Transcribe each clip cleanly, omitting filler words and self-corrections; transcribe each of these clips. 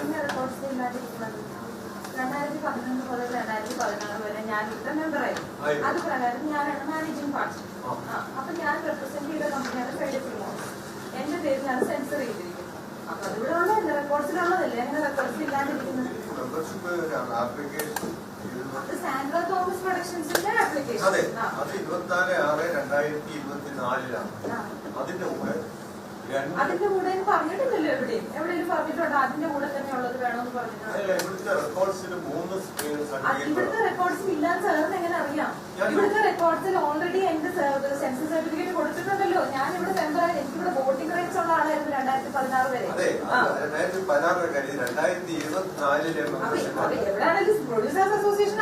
2011 മുതൽ 2016 വരെ ഞാൻ ഇവിടെ മെമ്പറായിരുന്നു. അത് പ്രകാരം ഞാനാണ് മാനേജിംഗ് പാർട്ണർ. അപ്പൊ ഞാൻ റെപ്രസെന്റ് ചെയ്ത കമ്പനിയാണ് ഫെഡിഫിമോ. എന്റെ പേരിലാണ് സെൻസർ ചെയ്തിരിക്കുന്നത്. അപ്പൊ അതിവിടെ ഉള്ള എന്റെ റെക്കോർഡ്സിലുള്ളതല്ലേ, അങ്ങനെ റെക്കോർഡ്സ് ഇല്ലാതിരിക്കുന്നത്. അത് സാൻഡ്ര തോമസ് പ്രൊഡക്ഷൻസിന്റെ ആപ്ലിക്കേഷൻ. അതിന്റെ കൂടെ പറഞ്ഞിട്ടില്ലല്ലോ എവിടെയും പറഞ്ഞിട്ടുണ്ടോ? അതിന്റെ കൂടെ തന്നെ ഉള്ളത് വേണമെന്ന് പറഞ്ഞിട്ടുണ്ട്. ഇവിടുത്തെ റെക്കോർഡ്സിൽ ഇല്ലാന്ന് സാറിന് എങ്ങനെ അറിയാം? ഇവിടുത്തെ റെക്കോർഡ്സിൽ ഓൾറെഡി എന്റെ സെൻസസ് സർട്ടിഫിക്കറ്റ് കൊടുത്തിട്ടുണ്ടല്ലോ. ഞാൻ ഇവിടെ മെമ്പറായി, എനിക്കിവിടെ വോട്ടിംഗ് റൈറ്റ്സ് ഉള്ള ആളായിരുന്നു 2016 വരെ. എവിടെയാണെങ്കിലും പ്രൊഡ്യൂസേഴ്സ്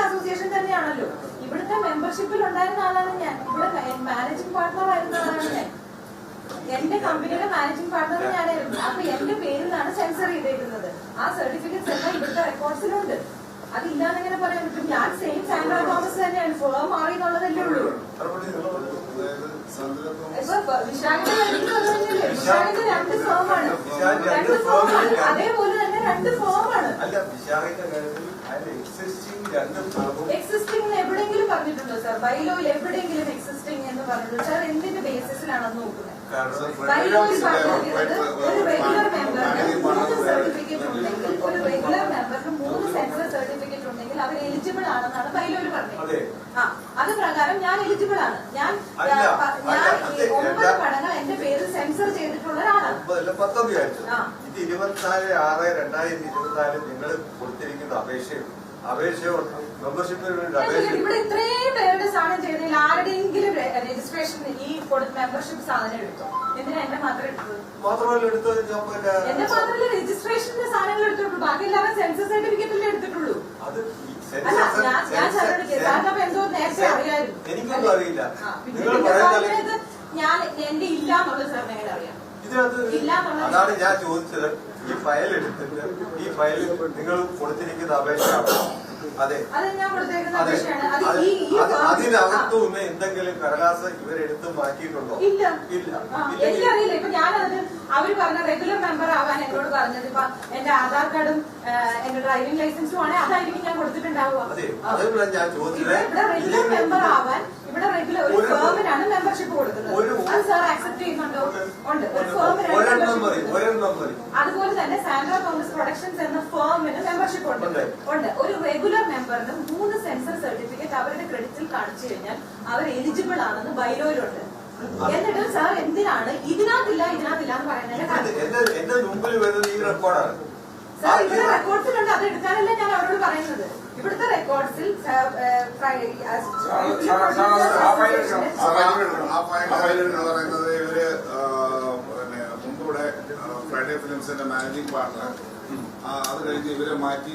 അസോസിയേഷൻ തന്നെയാണല്ലോ. ഇവിടുത്തെ മെമ്പർഷിപ്പിൽ ഉണ്ടായിരുന്ന ആളാണ് ഞാൻ. ഇവിടെ മാനേജിംഗ് പാർട്ണർ ആയിരുന്ന ആളാണ് ഞാൻ. എന്റെ കമ്പനിയുടെ മാനേജിംഗ് പാർട്ണർ ഞാനായിരുന്നു. അപ്പൊ എന്റെ പേരിലാണ് സെൻസർ ചെയ്തേക്കുന്നത്. ആ സർട്ടിഫിക്കറ്റ്സ് എല്ലാം ഇവിടുത്തെ റെക്കോർഡ്സിലുണ്ട്. അതില്ലാന്നെങ്ങനെ പറയാൻ പറ്റും? ഞാൻ സെയിം സാൻഡ്ര തോമസ് തന്നെയാണ്. ഫേം മാറി എന്നുള്ളതല്ലേ ഉള്ളൂ. ഇപ്പൊ വിശാഖിന്റെ രണ്ട് ഫേമാണ്. അതേപോലെ തന്നെ രണ്ട് ഫേമാണ്. എക്സിസ്റ്റിംഗ് എവിടെയെങ്കിലും പറഞ്ഞിട്ടുണ്ടോ സാർ? ബൈലോയിൽ എവിടെയെങ്കിലും എക്സിസ്റ്റിംഗ് എന്ന് പറഞ്ഞിട്ടുണ്ടോ സാർ? എന്തിന്റെ ബേസിസിലാണെന്ന് നോക്കുന്നത്? ബൈലോയിൽ പറഞ്ഞിരിക്കുന്നത് ഒരു റെഗുലർ മെമ്പറിന് 3 സർട്ടിഫിക്കറ്റ് ഉണ്ടെങ്കിൽ, ഒരു റെഗുലർ മെമ്പറിന് 3 സെൻസർ സർട്ടിഫിക്കറ്റ് ഉണ്ടെങ്കിൽ അവർ എലിജിബിൾ ആണെന്നാണ് ബൈലോയിൽ പറഞ്ഞത്. അത് പ്രകാരം ഞാൻ എലിജിബിൾ ആണ്. ഞാൻ 9 പടങ്ങൾ എന്റെ പേരിൽ സെൻസർ ചെയ്തിട്ടുള്ള ഒരാളാണ്. 24/6/2024 നിങ്ങൾ കൊടുത്തിരിക്കുന്ന അപേക്ഷയോട് ഇവിടെ ഇത്രയും പേരുടെ സാധനം ചെയ്തതിൽ ആരുടെയെങ്കിലും രജിസ്ട്രേഷൻ ഈ മെമ്പർഷിപ്പ് സാധനം എടുത്തോ? എന്തിനാ എന്റെ മാത്രം എടുത്തത്? എന്റെ മാത്രമല്ല രജിസ്ട്രേഷന്റെ സാധനങ്ങൾ എടുത്തിട്ടുള്ളൂ. ബാക്കി എല്ലാവരും സെൻസസ് സർട്ടിഫിക്കറ്റിലേ എടുത്തിട്ടുള്ളൂ. ഞാൻ സാറിനോട് എന്തോ നേരത്തെ അറിയായിരുന്നു. എനിക്കൊന്നും അറിയില്ല. ഞാൻ എന്റെ ഇല്ല എന്നുള്ളത് സാറിന് എങ്ങനെ അറിയാം? അതാണ് ഞാൻ ചോദിച്ചത്. ഈ ഫയൽ എടുത്തിട്ട് ഈ ഫയലിൽ നിങ്ങൾ കൊടുത്തിരിക്കുന്ന അപേക്ഷയാണ്. അതെ, അതിനകത്തുനിന്ന് എന്തെങ്കിലും കടലാസ് ഇവരെടുത്ത് മാറ്റിയിട്ടുണ്ടോ? ഇല്ല. എനിക്കറിയില്ല. ഇപ്പൊ ഞാനത് അവര് പറഞ്ഞ റെഗുലർ മെമ്പർ ആവാൻ എന്നോട് പറഞ്ഞത് ഇപ്പൊ എന്റെ ആധാർ കാർഡും എന്റെ ഡ്രൈവിംഗ് ലൈസൻസും ആണെങ്കിൽ അതായിരിക്കും ഞാൻ കൊടുത്തിട്ടുണ്ടാവുക. അതേപോലെ ഞാൻ ചോദിച്ചത് ഇവിടെ റെഗുലർ മെമ്പർ ആവാൻ ഇവിടെ റെഗുലർ ഒരു ഫേമിനാണ് മെമ്പർഷിപ്പ് കൊടുക്കുന്നത്. അത് സാർ ആക്സെപ്റ്റ് ചെയ്യുന്നുണ്ടോ? ഉണ്ട്. ഒരു ഫേമിനാണ്. അതുപോലെ തന്നെ സാൻഡ്ര തോമസ് പ്രൊഡക്ഷൻസ് എന്ന ഫേമിന് മെമ്പർഷിപ്പ് ഉണ്ട്. ഒരു റെഗുലർ മെമ്പറിന് 3 സെൻസർ സർട്ടിഫിക്കറ്റ് അവരുടെ ക്രെഡിറ്റിൽ കാണിച്ചു കഴിഞ്ഞാൽ അവർ എലിജിബിൾ ആണെന്ന് ബൈലോയിലുണ്ട്. എന്നിട്ട് സാർ എന്തിനാണ് ഇതിനകത്തില്ല എന്ന് പറയുന്നത്? എന്റെ മുമ്പിൽ വരുന്നത് ഈ റെക്കോർഡാണ്. സാർ ഇവിടെ റെക്കോർഡ്സിലുണ്ട്. അത് എടുക്കാനല്ല ഞാൻ അവരോട് പറയുന്നത്. ഇവിടുത്തെ റെക്കോർഡ്സിൽ ഇവര് മുമ്പൂടെ ഫ്രൈഡേ ഫിലിംസിന്റെ മാനേജിംഗ് പാർട്ണർ, അത് കഴിഞ്ഞ് ഇവരെ മാറ്റി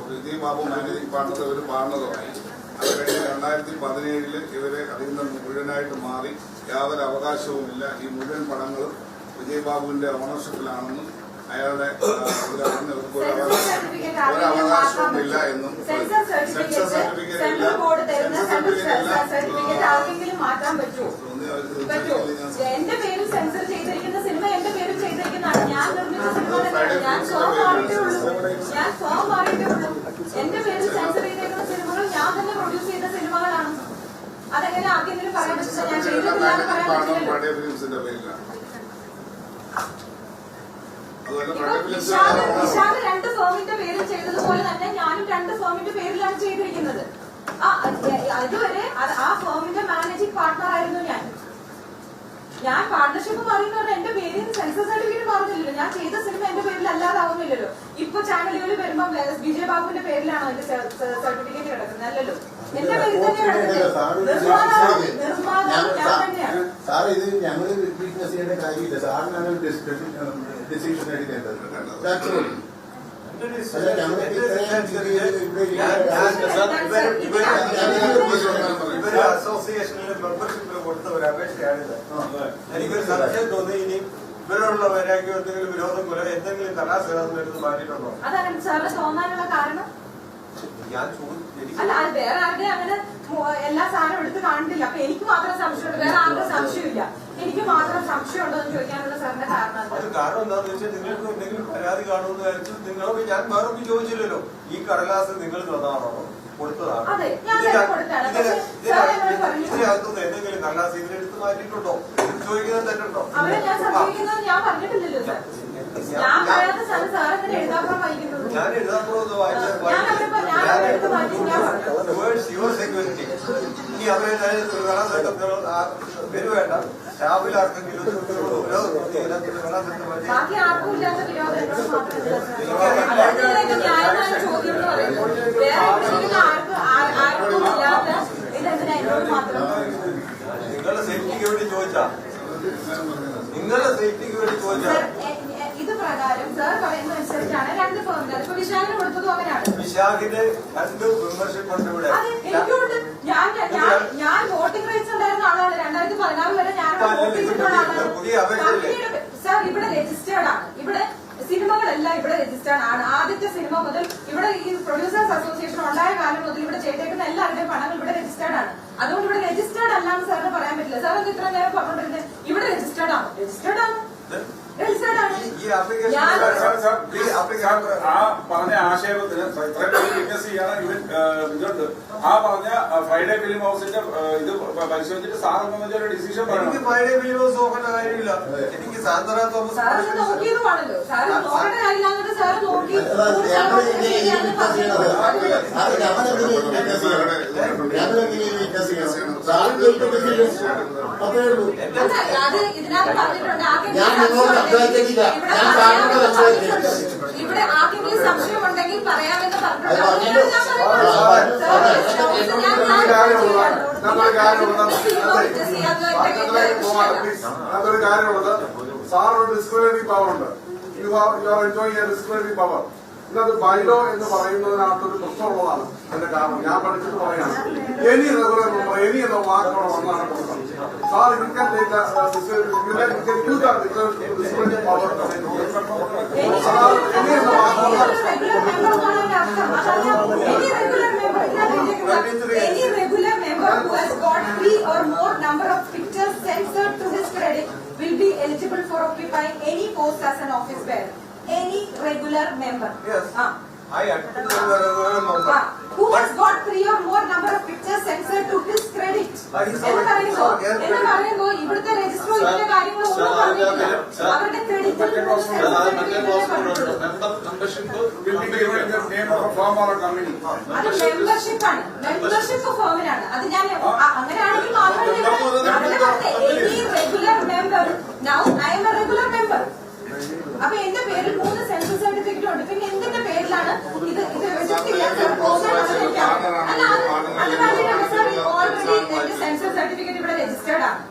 വിജയ് ബാബു മാനേജിംഗ് പാർട്ണർ ഇവര് പാർട്ണറുമായി. അത് കഴിഞ്ഞ് 2017 ഇവര് അതിൽ നിന്ന് മുഴുവനായിട്ട് മാറി യാതൊരു അവകാശവുമില്ല. ഈ മുഴുവൻ പടങ്ങളും വിജയ് ബാബുവിന്റെ ഓണർഷിപ്പിലാണെന്നും അയാളുടെ ഒരവകാശവുമില്ല എന്നും സെൻസർ സർട്ടിഫിക്കറ്റ് മാറ്റാൻ പറ്റുമോ? എന്റെ പേരിൽ സെൻസർ ചെയ്തിരിക്കുന്ന സിനിമ എന്റെ പേരിൽ ചെയ്തിരിക്കുന്നതാണ്. ഞാൻ നിർമ്മിച്ച സിനിമ തന്നെയാണ്. ഞാൻ ഫോം മാറിയിട്ടേ ഉള്ളൂ. എന്റെ പേരിൽ സെൻസർ ചെയ്തിരിക്കുന്ന സിനിമകൾ ഞാൻ തന്നെ പ്രൊഡ്യൂസ് ചെയ്ത സിനിമകളാണ്. അതെങ്ങനെ ആർക്കെങ്കിലും പറയാൻ പറ്റില്ല? ഞാൻ ചെയ്തിട്ടില്ല എന്ന് പറയാൻ പറ്റില്ല. വിശാഖ് 2 ഫേമിന്റെ പേരിൽ ചെയ്തതുപോലെ തന്നെ ഞാനും 2 ഫേമിന്റെ പേരിലാണ് ചെയ്തിരിക്കുന്നത്. അതുവരെ ആ ഫേമിന്റെ മാനേജിംഗ് പാർട്ണർ ആയിരുന്നു ഞാൻ പാർട്ണർഷിപ്പ് മാറിയെന്ന് എന്റെ പേരിൽ സെൻസസ് സർട്ടിഫിക്കറ്റ് മാറുന്നില്ലല്ലോ. ഞാൻ ചെയ്ത സിനിമ എന്റെ പേരിൽ അല്ലാതാവുന്നില്ലല്ലോ. ഇപ്പൊ ചാനലുകളിൽ വരുമ്പോ വിജയ് ബാബുവിന്റെ പേരിലാണോ എന്റെ സർട്ടിഫിക്കറ്റ് കിടക്കുന്നത്? അല്ലല്ലോ, എന്റെ പേരിൽ തന്നെ കിടക്കുന്നത്. നിർമ്മാതാവ് ഞാൻ തന്നെയാണ്. സാറ് ഇത് ഞങ്ങൾ ബിസിനസ് ചെയ്യേണ്ട കാര്യമില്ല. സാറിനാണ് ഡിസിഷൻ എടുക്കേണ്ടത്. ഇവര് അസോസിയേഷനിൽ മെമ്പർഷിപ്പിൽ കൊടുത്ത ഒരു അപേക്ഷയാണിത്. എനിക്കൊരു സംശയം തോന്നി. ഇനി ഇവരോടുള്ള വൈരാഗ്യം എന്തെങ്കിലും വിരോധം പോലെ എന്തെങ്കിലും കലാസേവനം എടുത്ത് മാറ്റിയിട്ടുണ്ടോ? അതാണ് സാറിന് തോന്നാനുള്ള കാരണം. ഞാൻ അല്ല, അത് വേറെ ആരുടെ അങ്ങനെ എല്ലാ സാധനവും എടുത്ത് കാണില്ല. അപ്പൊ എനിക്ക് മാത്രം സംശയമുണ്ട്, വേറെ ആർക്കും സംശയമില്ല. എനിക്ക് മാത്രം സംശയം ഉണ്ടോ എന്ന് ചോദിക്കാനുള്ള സാറിന്റെ കാരണം എന്താ? അത് കാരണം എന്താണെന്ന് വെച്ചാൽ നിങ്ങൾക്ക് എന്തെങ്കിലും പരാതി കാണുമെന്ന് വിചാരിച്ചു നിങ്ങളോട് ഞാൻ വേറെ ചോദിച്ചില്ലല്ലോ. ഈ കടലാസ് നിങ്ങൾ തന്നതാണോ കൊടുത്തതാണോ? അതെ, ഞാൻ കൊടുത്താണ്. ഇതിനകത്തുനിന്ന് എന്തെങ്കിലും കടലാസ് ഇതിലെടുത്ത് മാറ്റിയിട്ടുണ്ടോ ചോദിക്കുന്നത് തെറ്റുണ്ടോ? അവരെ ഞാൻ സംശയിക്കുന്നത് ഞാൻ പറഞ്ഞിട്ടില്ലല്ലോ സാർ. ഞാൻ പറയാത്ത സാറ് സാർ എങ്ങനെ എഴുതാപ്പുറം വായിക്കുന്നത്? ഞാൻ എഴുതാപ്പുറം യുവർ സെക്യൂരിറ്റി. ഇനി അവരെ വരുവേണ്ട സ്റ്റാഫിൽ ആർക്കെങ്കിലും ബാക്കി ആർക്കും ഇല്ലാത്ത വിരോധം എന്നോട് മാത്രമല്ല ന്യായമായ ചോദ്യം എന്ന് പറയുന്നത്. വേറെ എവിടെയെങ്കിലും ആർക്കും ഇല്ലാത്ത ഇതെന്തിനാ എന്നോട് മാത്രം? നിങ്ങളുടെ സേഫ്റ്റിക്ക് വേണ്ടി ചോദിച്ചാ നിങ്ങളുടെ സേഫ്റ്റിക്ക് വേണ്ടി ചോദിച്ചാ ഇത് പ്രകാരം സാർ പറയുന്ന അനുസരിച്ചാണ് 2 ഫേമിൽ അതിപ്പോ വിശാഖിന് കൊടുത്തതും അങ്ങനെയാണ്. വിശാഖിന്റെ 2 മെമ്പർഷിപ്പ് ഉണ്ട് ഇവിടെ. അതെ, എനിക്കുണ്ട്. ഞാൻ വോട്ടിംഗ് റൈറ്റ്സ് ഉണ്ടായിരുന്ന ആളാണ്. 2016 വരെ ഞാൻ വോട്ട് ചെയ്തിട്ടുള്ള ആളാണ്. സാർ ഇവിടെ രജിസ്റ്റേർഡ് ആണ്. ഇവിടെ സിനിമകളെല്ലാം ഇവിടെ രജിസ്റ്റേർഡ് ആണ്. ആദ്യത്തെ സിനിമ മുതൽ ഇവിടെ ഈ പ്രൊഡ്യൂസേഴ്സ് അസോസിയേഷൻ ഉണ്ടായ കാലം മുതൽ ഇവിടെ ചെയ്തേക്കുന്ന എല്ലാവരുടെയും പണങ്ങൾ ഇവിടെ രജിസ്റ്റേർഡ് ആണ്. അതുകൊണ്ട് ഇവിടെ രജിസ്റ്റേർഡ് അല്ലാന്ന് സാറിന് പറയാൻ പറ്റില്ല. സാർ അത് ഇത്ര നേരം പറഞ്ഞോണ്ടിരുന്നത് ഇവിടെ രജിസ്റ്റേർഡ് ആണ്. രജിസ്റ്റേർഡ് ആണ്. ആ പറഞ്ഞ ആശയത്തിന് വിറ്റ്നസ് ചെയ്യാണ് ഇതുണ്ട്. ആ പറഞ്ഞ ഫ്രൈഡേ ഫിലിം ഹൗസിന്റെ ഇത് പരിശോധിച്ചിട്ട് സാറിന് ഒരു ഡിസിഷൻ എനിക്ക് ഫ്രൈഡേ ഫിലിം ഹൗസ് നോക്കേണ്ട കാര്യമില്ല. എനിക്ക് സാന്ദ്ര തോമസ് നോക്കിയതുമാണല്ലോ. സാറ് നോക്കേണ്ട കാര്യമില്ലാന്നിട്ട് സാറ് നോക്കി അത് ഇതിനകത്ത് പറഞ്ഞിട്ടുണ്ട്. ഇവിടെ ആർക്കെങ്കിലും സംശയമുണ്ടെങ്കിൽ പറയാമെന്ന് അതൊരു കാര്യമുള്ളത്. സാറിന് ഡിസ്ക്രിമിനേറ്ററി പവർ ഉണ്ട്. You are enjoying A discriminatory power. ഇന്നത് ബൈലോ എന്ന് പറയുന്നതിനകത്തൊരു പ്രശ്നമുള്ളതാണ്. അതിന്റെ കാരണം ഞാൻ പഠിച്ചിട്ട് പറയാണ്. എനി റെഗുലർ മെമ്പർ എനി എന്ന വാക്കോടെ വന്നാണ് കൊടുക്കുന്നത്. Sir income discriminatory power any എന്ന വാക്കോടെ any regular member who has got 3 or more number of pictures censored to his credit will be eligible for occupying any post as an office bearer. Any regular member. Yes. I attend the member. Who has got 3 or more number of pictures censored to his credit. എന്ന് പറയുമ്പോൾ ഇവിടുത്തെ register ഇതിന്റെ കാര്യങ്ങൾ ഒന്നും പറഞ്ഞിട്ടില്ല. അവരുടെ ക്രെഡിറ്റിൽ അത് membership ആണ്. മെമ്പർഷിപ്പ് ഫോമിലാണ്. അത് ഞാൻ അങ്ങനെയാണെങ്കിൽ മാത്രമേ any regular member. Now I M A regular member. അപ്പൊ എന്റെ പേരിൽ 3 സെൻസസ് സർട്ടിഫിക്കറ്റ് ഉണ്ട്. പിന്നെ എന്തിന്റെ പേരിലാണ് ഇത് രജിസ്റ്റർ ചെയ്യാൻ ഓൾറെഡി എന്റെ സെൻസസ് സർട്ടിഫിക്കറ്റ് ഇവിടെ രജിസ്റ്റേർഡ് ആണ്.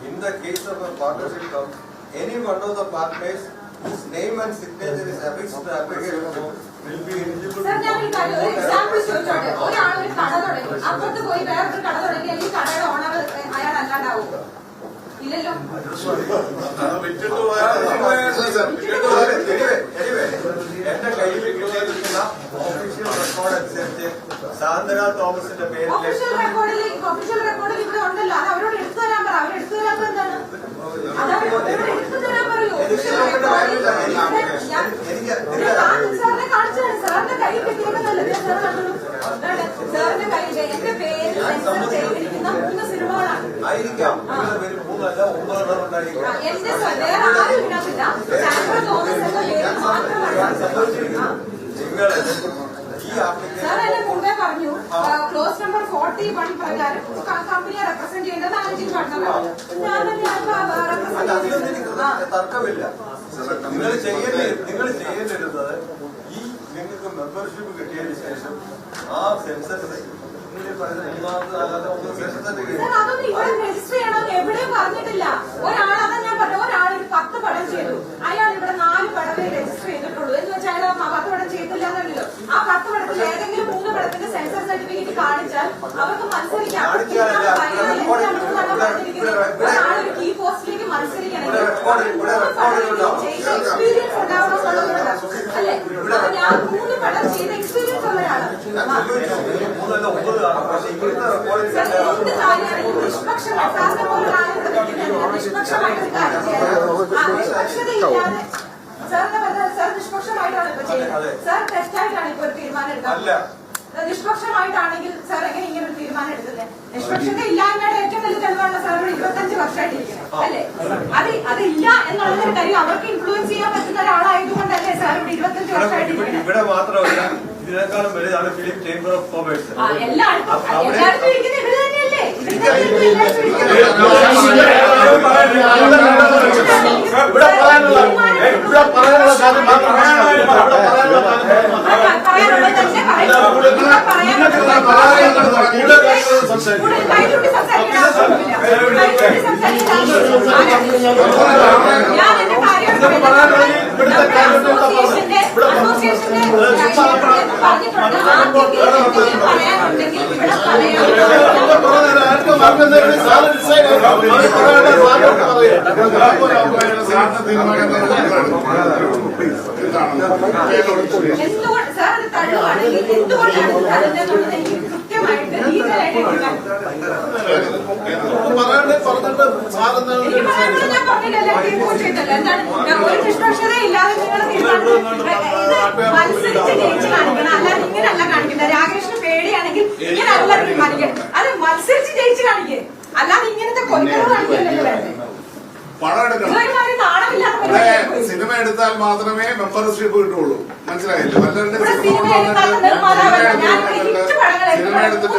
In the case of a partnership term, any one of the partners whose name and signature is affixed to the application form will be eligible. Sir ഞാൻ ഒരു കാര്യം ഒരു example ചോദിച്ചോട്ടെ. ഒരാൾ ഒരു കട തുടങ്ങി, അപ്പുറത്ത് പോയി വേറൊരു കട തുടങ്ങി, അല്ലെങ്കിൽ കടയുടെ ഓണർ അയാൾ അല്ലാണ്ടാവും? ഇല്ലല്ലോ. എന്റെ കയ്യിൽ കിട്ടിയിരിക്കുന്ന ഒഫീഷ്യൽ റെക്കോർഡ് അനുസരിച്ച് സാന്ദ്ര തോമസിന്റെ പേരിൽ ഒഫീഷ്യൽ റെക്കോർഡിൽ ഇവിടെ ഉണ്ടല്ലോ. അത് അവരോട് എടുത്തു തരാൻ പറ. അവരെടുത്തു തരാൻ എന്താണ്? അത് അവരോട് എടുത്തു തരാൻ പറയൂ. ഒഫീഷ്യൽ റെക്കോർഡിൽ സാറിനെ കാണിച്ചാൽ സാറിന്റെ കയ്യിൽ കിട്ടിയിരിക്കുന്നതല്ലേ സാർ കണ്ടു. സാറിന്റെ കയ്യിൽ എന്റെ പേര് സെൻസർ ചെയ്തിരിക്കുന്ന 3 സിനിമകളാണ്. ആയിരിക്കാം. 3 അല്ല 9 ഉണ്ടായിരിക്കും. എന്റെ വേറെ ആരും ഇതിനകത്തില്ല. സാന്ദ്ര തോമസ് എന്ന പേര് മാത്രമാണ്. സാർ എന്നെ മുമ്പേ പറഞ്ഞു ക്ലോസ് നമ്പർ 41 പ്രകാരം കമ്പനിയെ റെപ്രസെന്റ് ചെയ്യേണ്ടത് മാനേജിംഗ് പാർട്ണറാണ്. ഞാൻ തർക്കമില്ല. നിങ്ങൾ ചെയ്യേണ്ടിരുന്നത് ഈ നിങ്ങൾക്ക് മെമ്പർഷിപ്പ് കിട്ടിയതിനു ശേഷം ആ സെൻസസ് അതൊന്നും ഇവിടെ രജിസ്റ്റർ ചെയ്യണമെന്ന് എവിടെയും പറഞ്ഞിട്ടില്ല. ഒരാളതാ ഞാൻ പറഞ്ഞു. ഒരാൾ 10 പടം ചെയ്തു. അയാൾ ഇവിടെ 4 പടമേ രജിസ്റ്റർ ചെയ്തിട്ടുള്ളൂ. എന്ന് വെച്ചാൽ അയാൾ 10 പടം ചെയ്തില്ല എന്നല്ലോ. ആ 10 പടത്തിൽ ഏതെങ്കിലും 3 പടത്തിന്റെ സെൻസർ സർട്ടിഫിക്കറ്റ് കാണിച്ചാൽ അവർക്ക് മത്സരിക്കാം. ഒരാളൊരു കീ പോസ്റ്റിലേക്ക് മത്സരിക്കണമെങ്കിൽ എക്സ്പീരിയൻസ് ഉണ്ടാവണം എന്നുള്ളതാണ് അല്ലേ? അപ്പൊ ഞാൻ 3 പടം ചെയ്ത എക്സ്പീരിയൻസ് ഉള്ളതാണ്. എന്ത് കാര്യമാണെങ്കിലും നിഷ്പക്ഷമായി സാറിനെ പോലൊരാളെ നിഷ്പക്ഷമായിട്ടൊരു കാര്യം ചെയ്യണം. നിഷ്പക്ഷതയില്ലാതെ സാർ നിഷ്പക്ഷമായിട്ടാണ് ഇപ്പൊ ചെയ്യുന്നത്. സാർ തെറ്റായിട്ടാണ് ഇപ്പൊ ഒരു തീരുമാനം എടുക്കുന്നത്. നിഷ്പക്ഷമായിട്ടാണെങ്കിൽ സാർ എങ്ങനെ ഇങ്ങനെ ഒരു തീരുമാനം എടുക്കുന്നത്? നിഷ്പക്ഷത ഇല്ലായ്മയുടെ ഏറ്റവും വലിയ തെളിവാണ് സാർ 25 വർഷമായിട്ടിരിക്കുന്നത് അല്ലേ? അതില്ല എന്നുള്ളൊരു കാര്യം അവർക്ക് ഇൻഫ്ലുവൻസ് ചെയ്യാൻ പറ്റുന്ന ഒരാളായതുകൊണ്ടല്ലേ സാർ 25 വർഷമായിട്ടിരിക്കുന്നത്? ഇവിടെ മാത്രമല്ല, ഇതിനേക്കാളും വലുതാണ് ഫിലിം ചേംബർ ഓഫ് കോമേഴ്സ്. എല്ലായിടത്തും ഇരിക്കുന്നത് ഇവിടെ തന്നെയല്ലേ? എന്തുകൊണ്ട് സാർ അത് തള്ളുവാണെങ്കിൽ എന്തുകൊണ്ടാണ് തള്ളുന്നതെന്നുള്ളത് എനിക്ക് കൃത്യമായിട്ട് ഡീറ്റെയിലായിട്ട് ഞാൻ പറഞ്ഞില്ലല്ലോ, റിപ്പോർട്ട് ചെയ്തല്ലോ. എന്താണ് ഒരു നിഷ്പക്ഷത ഇല്ലാതെ നിങ്ങൾ മത്സരിച്ച് ജയിച്ച് കാണിക്കണം, അല്ലാതെ ഇങ്ങനെയല്ല കാണിക്കുന്നത്. രാകേഷിന് പേടിയാണെങ്കിൽ ഇങ്ങനെയല്ല തീരുമാനിക്കണം, അത് മത്സരിച്ച് ജയിച്ച് കാണിക്കുക, അല്ലാതെ ഇങ്ങനത്തെ കൊല്ലം കാണിക്കല്ലോ വേണ്ടത്. പണം എടുക്കണം. സിനിമ എടുത്താൽ മാത്രമേ മെമ്പർഷിപ്പ് കിട്ടുള്ളൂ. മനസ്സിലായില്ലേ? വല്ലവരുടെ സിനിമ എടുത്തിട്ട്